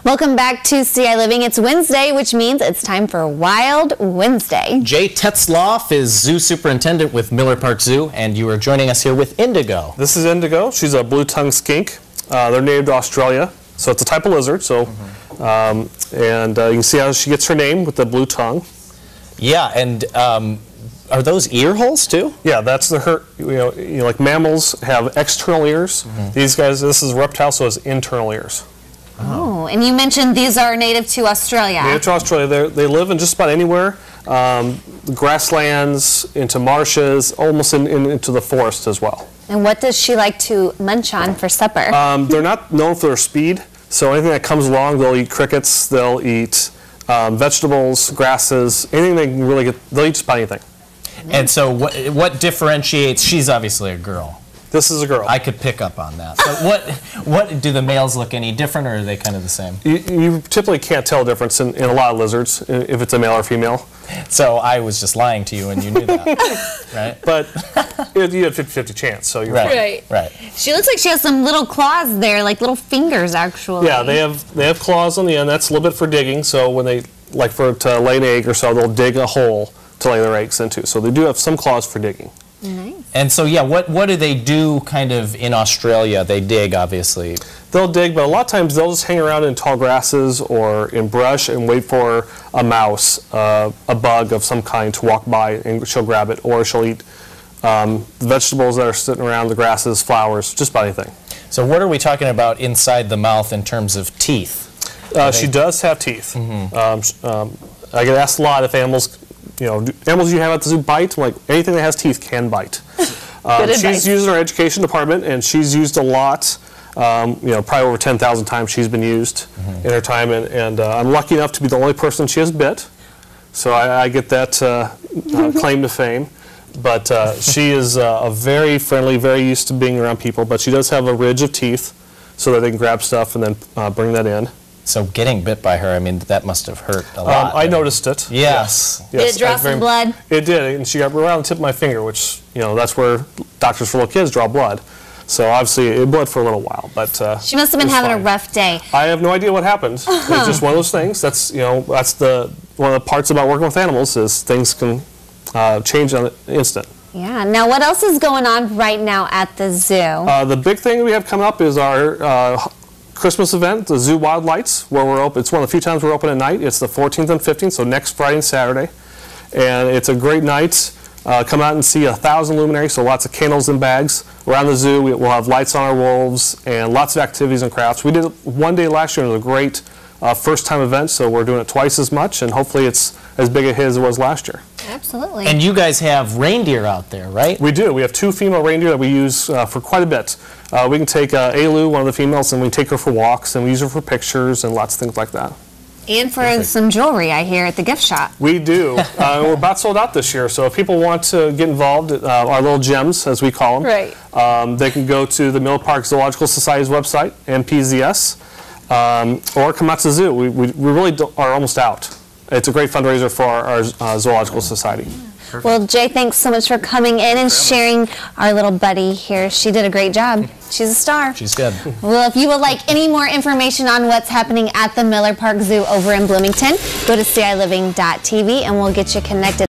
Welcome back to ciLiving. It's Wednesday, which means it's time for Wild Wednesday. Jay Tetzloff is Zoo Superintendent with Miller Park Zoo, and you are joining us here with Indigo. This is Indigo. She's a Blue-Tongued Skink. They're native to Australia, so it's a type of lizard. So, you can see how she gets her name with the blue tongue. Yeah, and are those ear holes too? Yeah, that's like mammals have external ears. These guys, this is a reptile, so it's internal ears. Oh, and you mentioned these are native to Australia. Native to Australia. They live in just about anywhere. Grasslands, into marshes, almost into the forest as well. And what does she like to munch on for supper? They're not known for their speed, so anything that comes along, they'll eat crickets, they'll eat vegetables, grasses, anything they can really get, they'll eat just about anything. And so what differentiates, she's obviously a girl. This is a girl. I could pick up on that. So what do the males look any different, or are they kind of the same? You typically can't tell a difference in a lot of lizards, if it's a male or female. So I was just lying to you and you knew that, right? But you have 50-50 chance, so you're fine. Right. She looks like she has some little claws there, like little fingers actually. Yeah, they have claws on the end. That's a little bit for digging, so when they, like to lay an egg or so, they'll dig a hole to lay their eggs into. So they do have some claws for digging. Nice. And so, yeah, what do they do kind of in Australia? They dig, obviously. They'll dig, but a lot of times they'll just hang around in tall grasses or in brush and wait for a mouse, a bug of some kind to walk by, and she'll grab it, or she'll eat the vegetables that are sitting around, the grasses, flowers, just about anything. So what are we talking about inside the mouth in terms of teeth? She does have teeth. I get asked a lot if animals, animals you have at the zoo bite. I'm like, anything that has teeth can bite. She's used in our education department, and she's used a lot. Probably over 10,000 times she's been used in her time, and I'm lucky enough to be the only person she has bit. So I get that claim to fame. But she is very friendly, very used to being around people, but she does have a ridge of teeth so that they can grab stuff and then bring that in. So getting bit by her, I mean, that must have hurt a lot. I noticed it. Yes. Did it draw some blood? It did, and she got right on the tip of my finger, which, that's where doctors for little kids draw blood. So obviously it bled for a little while, but she must have been having a rough day. I have no idea what happened. It's just one of those things. That's that's one of the parts about working with animals is things can change on the instant. Yeah. Now, what else is going on right now at the zoo? The big thing we have coming up is our Christmas event, the Zoo Wild Lights, where we're open. It's one of the few times we're open at night. It's the 14th and 15th, so next Friday and Saturday, and it's a great night. Come out and see 1,000 luminaries, so lots of candles and bags. Around the zoo, we'll have lights on our wolves and lots of activities and crafts. We did it one day last year. It was a great first-time event, so we're doing it twice as much, and hopefully it's as big a hit as it was last year. Absolutely. And you guys have reindeer out there, right? We do. We have 2 female reindeer that we use for quite a bit. We can take Alu, one of the females, and we take her for walks, and we use her for pictures and lots of things like that. And for some jewelry, I hear, at the gift shop. We do. We're about sold out this year, so if people want to get involved, our little gems, as we call them, they can go to the Miller Park Zoological Society's website, MPZS, or come out to the zoo. We really are almost out. It's a great fundraiser for our Zoological Society. Perfect. Well, Jay, thanks so much for coming in and sharing our little buddy here. She did a great job. She's a star. She's good. Well, if you would like any more information on what's happening at the Miller Park Zoo over in Bloomington, go to ciLiving.tv and we'll get you connected.